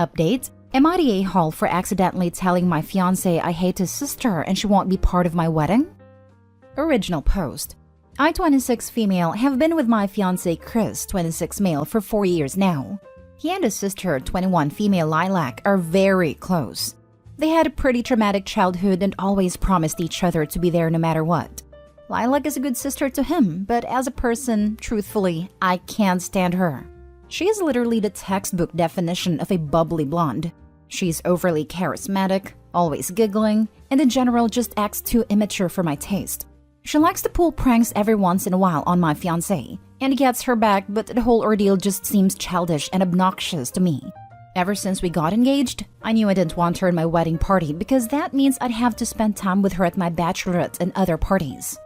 Update: am I the a-hole for accidentally telling my fiancé I hate his sister and she won't be part of my wedding? Original post: I, 26 female, have been with my fiancé Chris, 26 male, for 4 years now. He and his sister, 21 female Lilac, are very close. They had a pretty traumatic childhood and always promised each other to be there no matter what. Lilac is a good sister to him, but as a person, truthfully, I can't stand her. She is literally the textbook definition of a bubbly blonde. She's overly charismatic, always giggling, and in general just acts too immature for my taste. She likes to pull pranks every once in a while on my fiancé, and gets her back, but the whole ordeal just seems childish and obnoxious to me. Ever since we got engaged, I knew I didn't want her in my wedding party because that means I'd have to spend time with her at my bachelorette and other parties.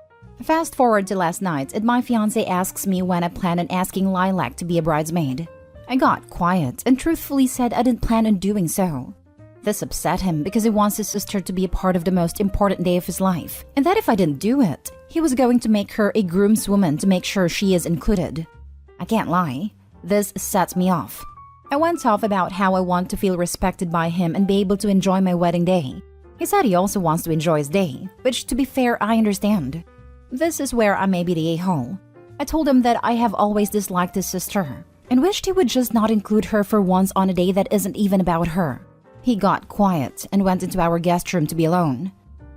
Fast forward to last night, and my fiancé asks me when I plan on asking Lilac to be a bridesmaid. I got quiet and truthfully said I didn't plan on doing so. This upset him because he wants his sister to be a part of the most important day of his life, and that if I didn't do it, he was going to make her a groomswoman to make sure she is included. I can't lie, this sets me off. I went off about how I want to feel respected by him and be able to enjoy my wedding day. He said he also wants to enjoy his day, which to be fair, I understand. This is where I may be the a-hole. I told him that I have always disliked his sister and wished he would just not include her for once on a day that isn't even about her. He got quiet and went into our guest room to be alone.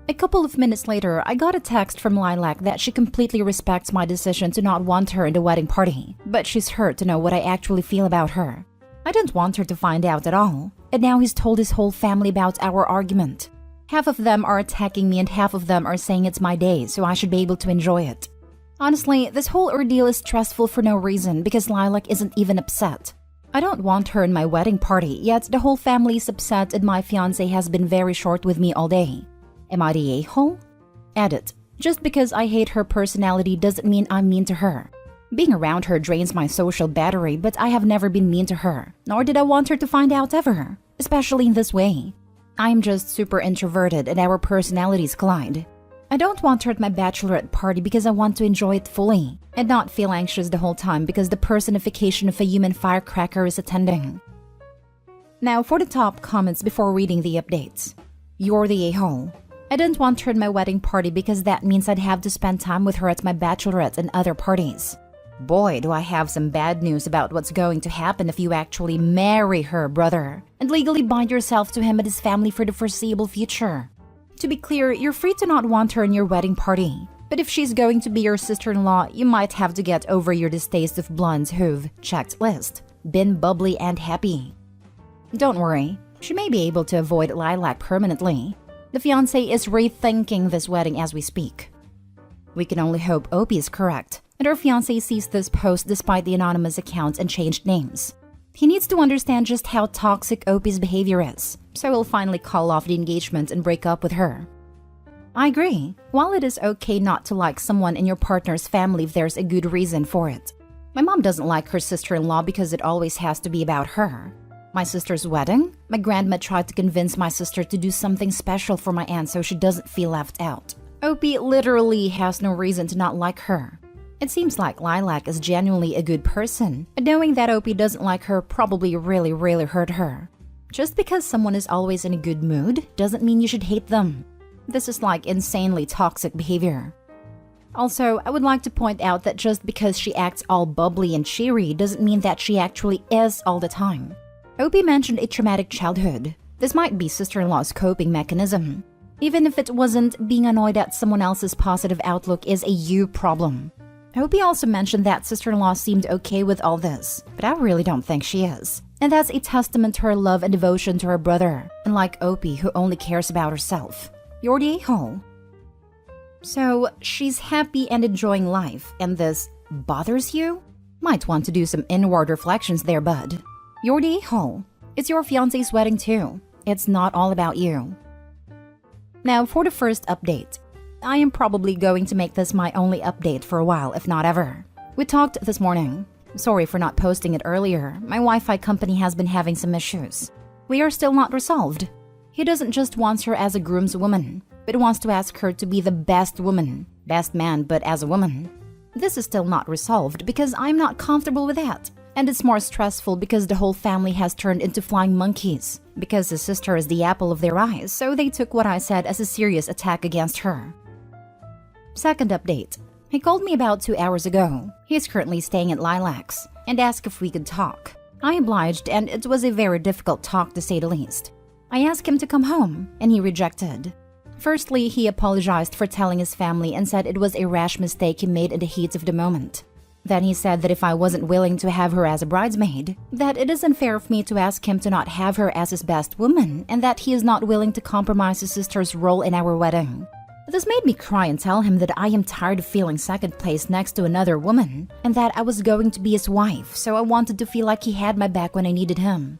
A couple of minutes later, I got a text from Lilac that she completely respects my decision to not want her in the wedding party, but she's hurt to know what I actually feel about her. I didn't want her to find out at all, and now he's told his whole family about our argument. Half of them are attacking me and half of them are saying it's my day, so I should be able to enjoy it. Honestly, this whole ordeal is stressful for no reason because Lilac isn't even upset. I don't want her in my wedding party, yet the whole family is upset and my fiancé has been very short with me all day. Am I the a-hole? Edit: just because I hate her personality doesn't mean I'm mean to her. Being around her drains my social battery, but I have never been mean to her, nor did I want her to find out ever, especially in this way. I'm just super introverted and our personalities collide. I don't want her at my bachelorette party because I want to enjoy it fully and not feel anxious the whole time because the personification of a human firecracker is attending. Now for the top comments before reading the updates. You're the a-hole. I didn't want her at my wedding party because that means I'd have to spend time with her at my bachelorette and other parties. Boy, do I have some bad news about what's going to happen if you actually marry her, brother, and legally bind yourself to him and his family for the foreseeable future. To be clear, you're free to not want her in your wedding party, but if she's going to be your sister-in-law, you might have to get over your distaste of blondes who've, checked list, been bubbly and happy. Don't worry, she may be able to avoid Lilac permanently. The fiancé is rethinking this wedding as we speak. We can only hope Opie is correct, and our fiancé sees this post despite the anonymous accounts and changed names. He needs to understand just how toxic Opie's behavior is, so he'll finally call off the engagement and break up with her. I agree. While it is okay not to like someone in your partner's family if there's a good reason for it. My mom doesn't like her sister-in-law because it always has to be about her. My sister's wedding? My grandma tried to convince my sister to do something special for my aunt so she doesn't feel left out. Opie literally has no reason to not like her. It seems like Lilac is genuinely a good person, and knowing that Opie doesn't like her probably really hurt her. Just because someone is always in a good mood doesn't mean you should hate them. This is like insanely toxic behavior. Also, I would like to point out that just because she acts all bubbly and cheery doesn't mean that she actually is all the time. Opie mentioned a traumatic childhood. This might be sister-in-law's coping mechanism. Even if it wasn't, being annoyed at someone else's positive outlook is a you problem. Opie also mentioned that sister-in-law seemed okay with all this, but I really don't think she is. And that's a testament to her love and devotion to her brother, unlike Opie who only cares about herself. You're the a-hole. So, she's happy and enjoying life, and this bothers you? Might want to do some inward reflections there, bud. You're the a-hole. It's your fiancé's wedding too. It's not all about you. Now for the first update. I am probably going to make this my only update for a while, if not ever. We talked this morning. Sorry for not posting it earlier. My Wi-Fi company has been having some issues. We are still not resolved. He doesn't just want her as a groomswoman, but wants to ask her to be the best woman. Best man, but as a woman. This is still not resolved because I'm not comfortable with that. And it's more stressful because the whole family has turned into flying monkeys. Because his sister is the apple of their eyes, so they took what I said as a serious attack against her. Second update. He called me about 2 hours ago. He is currently staying at Lilac's and asked if we could talk. I obliged, and it was a very difficult talk to say the least. I asked him to come home, and he rejected. Firstly, he apologized for telling his family and said it was a rash mistake he made in the heat of the moment. Then he said that if I wasn't willing to have her as a bridesmaid, that it isn't fair of me to ask him to not have her as his best woman, and that he is not willing to compromise his sister's role in our wedding. This made me cry and tell him that I am tired of feeling second place next to another woman, and that I was going to be his wife, so I wanted to feel like he had my back when I needed him.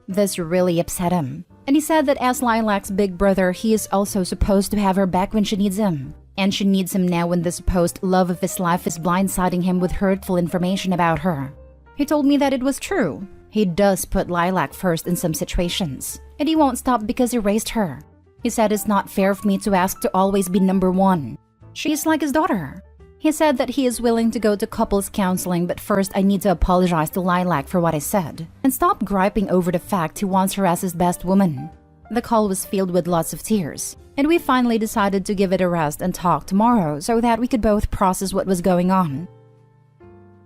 This really upset him, and he said that as Lilac's big brother, he is also supposed to have her back when she needs him. And she needs him now when the supposed love of his life is blindsiding him with hurtful information about her. He told me that it was true. He does put Lilac first in some situations, and he won't stop because he raised her. He said it's not fair of me to ask to always be number one. She is like his daughter. He said that he is willing to go to couples counseling, but first I need to apologize to Lilac for what I said, and stop griping over the fact he wants her as his best woman. The call was filled with lots of tears, and we finally decided to give it a rest and talk tomorrow so that we could both process what was going on.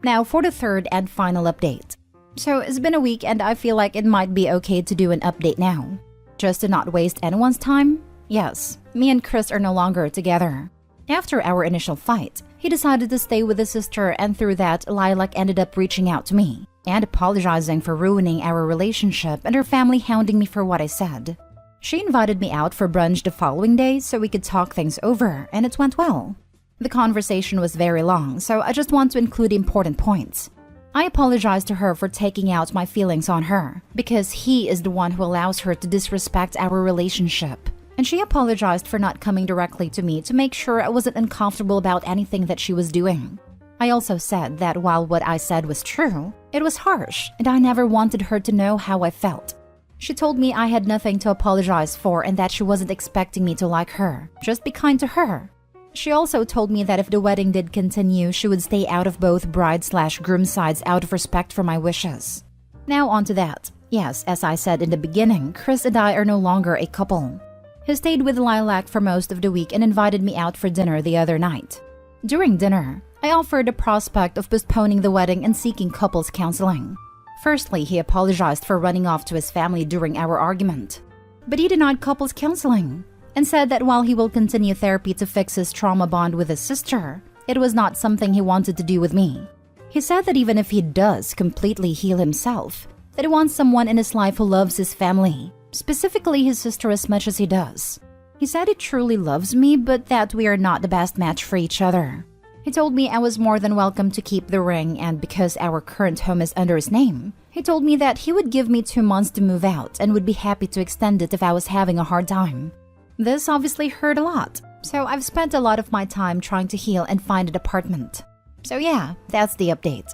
Now for the third and final update. So it's been a week and I feel like it might be okay to do an update now. Just to not waste anyone's time? Yes, me and Chris are no longer together. After our initial fight, he decided to stay with his sister, and through that, Lilac ended up reaching out to me and apologizing for ruining our relationship and her family hounding me for what I said. She invited me out for brunch the following day so we could talk things over, and it went well. The conversation was very long, so I just want to include important points. I apologized to her for taking out my feelings on her, because he is the one who allows her to disrespect our relationship. And she apologized for not coming directly to me to make sure I wasn't uncomfortable about anything that she was doing. I also said that while what I said was true, it was harsh, and I never wanted her to know how I felt. She told me I had nothing to apologize for and that she wasn't expecting me to like her. Just be kind to her. She also told me that if the wedding did continue, she would stay out of both bride/groom sides out of respect for my wishes. Now on to that. Yes, as I said in the beginning, Chris and I are no longer a couple. He stayed with Lilac for most of the week and invited me out for dinner the other night. During dinner, I offered the prospect of postponing the wedding and seeking couples counseling. Firstly, he apologized for running off to his family during our argument. But he denied couples counseling and said that while he will continue therapy to fix his trauma bond with his sister, it was not something he wanted to do with me. He said that even if he does completely heal himself, that he wants someone in his life who loves his family, specifically his sister as much as he does. He said he truly loves me, but that we are not the best match for each other. He told me I was more than welcome to keep the ring, and because our current home is under his name, he told me that he would give me 2 months to move out and would be happy to extend it if I was having a hard time. This obviously hurt a lot, so I've spent a lot of my time trying to heal and find an apartment. So yeah, that's the update.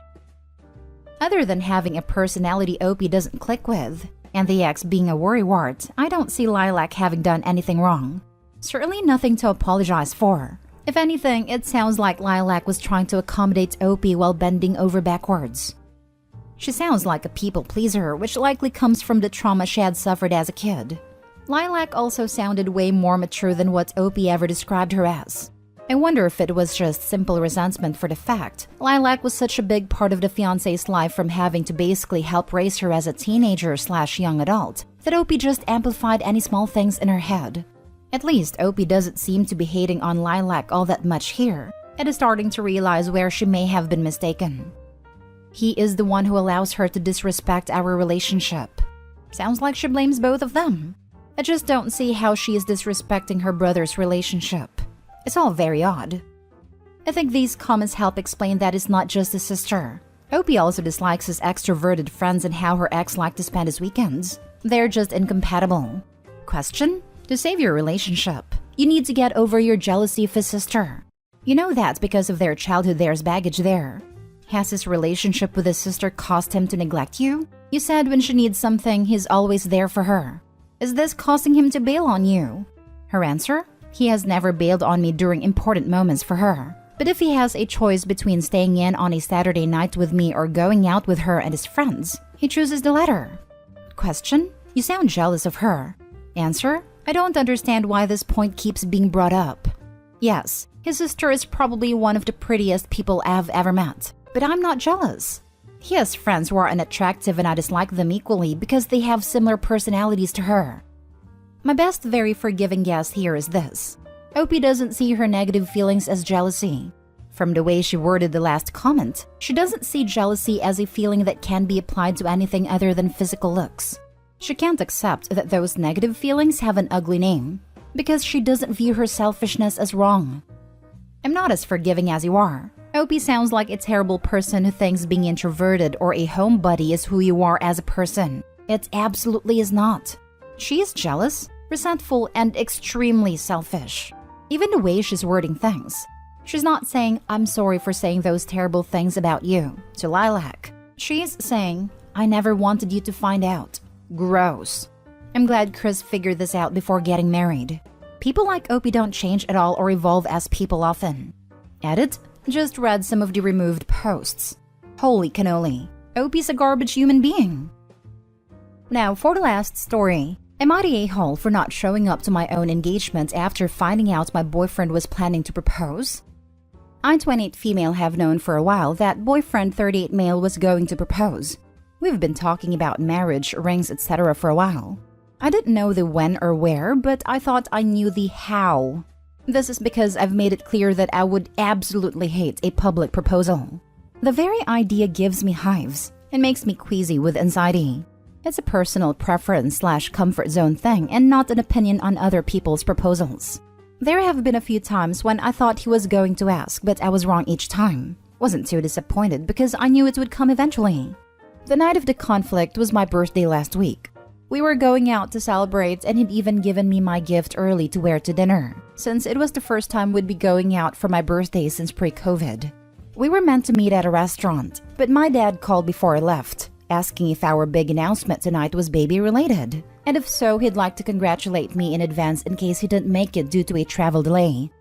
Other than having a personality OP doesn't click with, and the ex being a worrywart, I don't see Lilac having done anything wrong. Certainly nothing to apologize for. If anything, it sounds like Lilac was trying to accommodate OP while bending over backwards. She sounds like a people pleaser, which likely comes from the trauma she had suffered as a kid. Lilac also sounded way more mature than what OP ever described her as. I wonder if it was just simple resentment for the fact Lilac was such a big part of the fiancé's life from having to basically help raise her as a teenager/young adult, that OP just amplified any small things in her head. At least OP doesn't seem to be hating on Lilac all that much here, and is starting to realize where she may have been mistaken. He is the one who allows her to disrespect our relationship. Sounds like she blames both of them. I just don't see how she is disrespecting her brother's relationship. It's all very odd. I think these comments help explain that it's not just his sister. OP also dislikes his extroverted friends and how her ex liked to spend his weekends. They're just incompatible. Question? To save your relationship, you need to get over your jealousy of his sister. You know that because of their childhood there's baggage there. Has his relationship with his sister caused him to neglect you? You said when she needs something, he's always there for her. Is this causing him to bail on you? Her answer? He has never bailed on me during important moments for her. But if he has a choice between staying in on a Saturday night with me or going out with her and his friends, he chooses the latter. Question: You sound jealous of her. Answer: I don't understand why this point keeps being brought up. Yes, his sister is probably one of the prettiest people I've ever met, but I'm not jealous. He has friends who are unattractive and I dislike them equally because they have similar personalities to her. My best very forgiving guess here is this. Opie doesn't see her negative feelings as jealousy. From the way she worded the last comment, she doesn't see jealousy as a feeling that can be applied to anything other than physical looks. She can't accept that those negative feelings have an ugly name, because she doesn't view her selfishness as wrong. I'm not as forgiving as you are. Opie sounds like a terrible person who thinks being introverted or a homebody is who you are as a person. It absolutely is not. She is jealous, resentful, and extremely selfish. Even the way she's wording things. She's not saying, I'm sorry for saying those terrible things about you, to Lilac. She's saying, I never wanted you to find out. Gross. I'm glad Chris figured this out before getting married. People like Opie don't change at all or evolve as people often. Edit: Just read some of the removed posts. Holy cannoli. Opie's a garbage human being. Now for the last story. Am I the a-hole for not showing up to my own engagement after finding out my boyfriend was planning to propose? I, 28 female, have known for a while that boyfriend 38 male was going to propose. We've been talking about marriage, rings, etc. for a while. I didn't know the when or where, but I thought I knew the how. This is because I've made it clear that I would absolutely hate a public proposal. The very idea gives me hives and makes me queasy with anxiety. It's a personal preference/comfort zone thing and not an opinion on other people's proposals. There have been a few times when I thought he was going to ask, but I was wrong each time. Wasn't too disappointed because I knew it would come eventually. The night of the conflict was my birthday last week. We were going out to celebrate and he'd even given me my gift early to wear to dinner, since it was the first time we'd be going out for my birthday since pre-COVID. We were meant to meet at a restaurant, but my dad called before I left, asking if our big announcement tonight was baby-related, and if so, he'd like to congratulate me in advance in case he didn't make it due to a travel delay.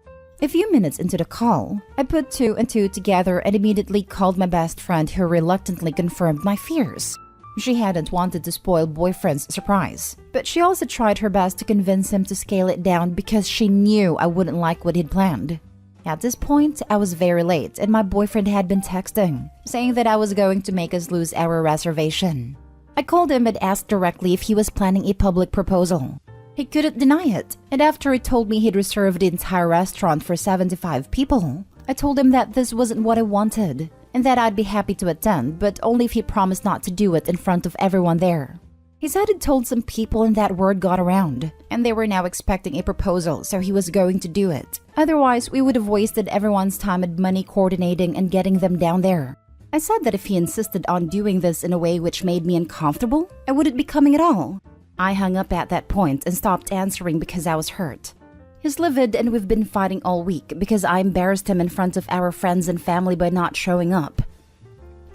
A few minutes into the call, I put two and two together and immediately called my best friend who reluctantly confirmed my fears. She hadn't wanted to spoil boyfriend's surprise, but she also tried her best to convince him to scale it down because she knew I wouldn't like what he'd planned. At this point, I was very late and my boyfriend had been texting, saying that I was going to make us lose our reservation. I called him and asked directly if he was planning a public proposal. He couldn't deny it, and after he told me he'd reserved the entire restaurant for 75 people, I told him that this wasn't what I wanted, and that I'd be happy to attend, but only if he promised not to do it in front of everyone there. He said he'd told some people and that word got around, and they were now expecting a proposal, so he was going to do it. Otherwise, we would have wasted everyone's time and money coordinating and getting them down there. I said that if he insisted on doing this in a way which made me uncomfortable, I wouldn't be coming at all. I hung up at that point and stopped answering because I was hurt. He's livid and we've been fighting all week because I embarrassed him in front of our friends and family by not showing up.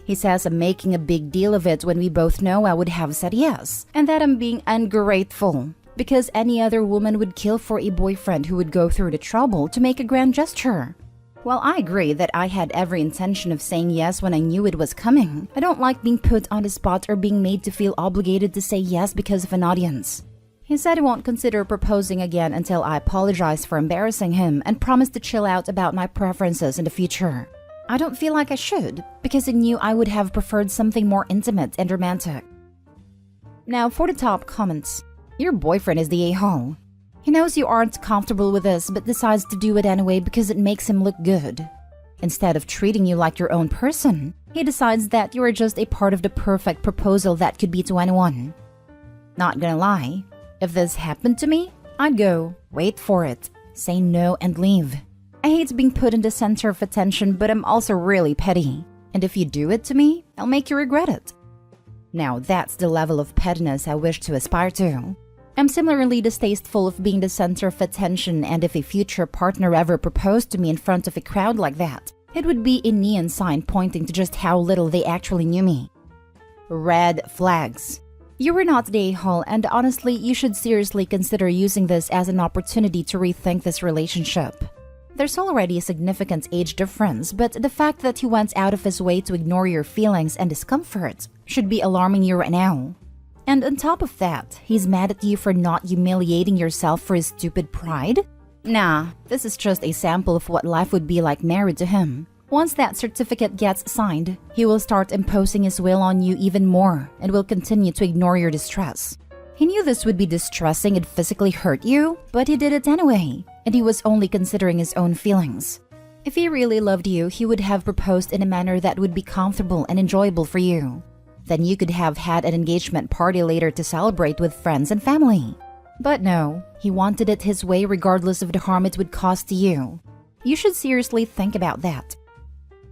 He says I'm making a big deal of it when we both know I would have said yes, and that I'm being ungrateful because any other woman would kill for a boyfriend who would go through the trouble to make a grand gesture. While I agree that I had every intention of saying yes when I knew it was coming, I don't like being put on the spot or being made to feel obligated to say yes because of an audience. He said he won't consider proposing again until I apologize for embarrassing him and promised to chill out about my preferences in the future. I don't feel like I should, because he knew I would have preferred something more intimate and romantic. Now for the top comments. Your boyfriend is the a-hole. He knows you aren't comfortable with this but decides to do it anyway because it makes him look good. Instead of treating you like your own person, he decides that you are just a part of the perfect proposal that could be to anyone. Not gonna lie, if this happened to me, I'd go, wait for it, say no and leave. I hate being put in the center of attention, but I'm also really petty. And if you do it to me, I'll make you regret it. Now that's the level of pettiness I wish to aspire to. I'm similarly distasteful of being the center of attention, and if a future partner ever proposed to me in front of a crowd like that, it would be a neon sign pointing to just how little they actually knew me. Red flags. You were not the a-hole, and honestly, you should seriously consider using this as an opportunity to rethink this relationship. There's already a significant age difference, but the fact that he went out of his way to ignore your feelings and discomfort should be alarming you right now. And on top of that, he's mad at you for not humiliating yourself for his stupid pride? Nah, this is just a sample of what life would be like married to him. Once that certificate gets signed, he will start imposing his will on you even more and will continue to ignore your distress. He knew this would be distressing and physically hurt you, but he did it anyway, and he was only considering his own feelings. If he really loved you, he would have proposed in a manner that would be comfortable and enjoyable for you. Then you could have had an engagement party later to celebrate with friends and family. But no, he wanted it his way regardless of the harm it would cause to you. You should seriously think about that.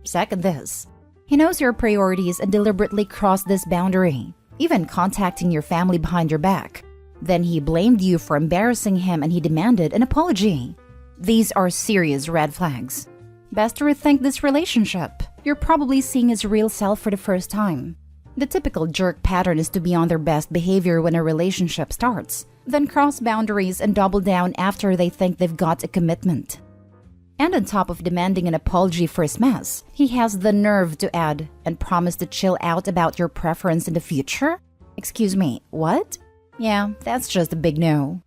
Second this, he knows your priorities and deliberately crossed this boundary, even contacting your family behind your back. Then he blamed you for embarrassing him and he demanded an apology. These are serious red flags. Best to rethink this relationship. You're probably seeing his real self for the first time. The typical jerk pattern is to be on their best behavior when a relationship starts, then cross boundaries and double down after they think they've got a commitment. And on top of demanding an apology for his mess, he has the nerve to add and promise to chill out about your preference in the future? Excuse me, what? Yeah, that's just a big no.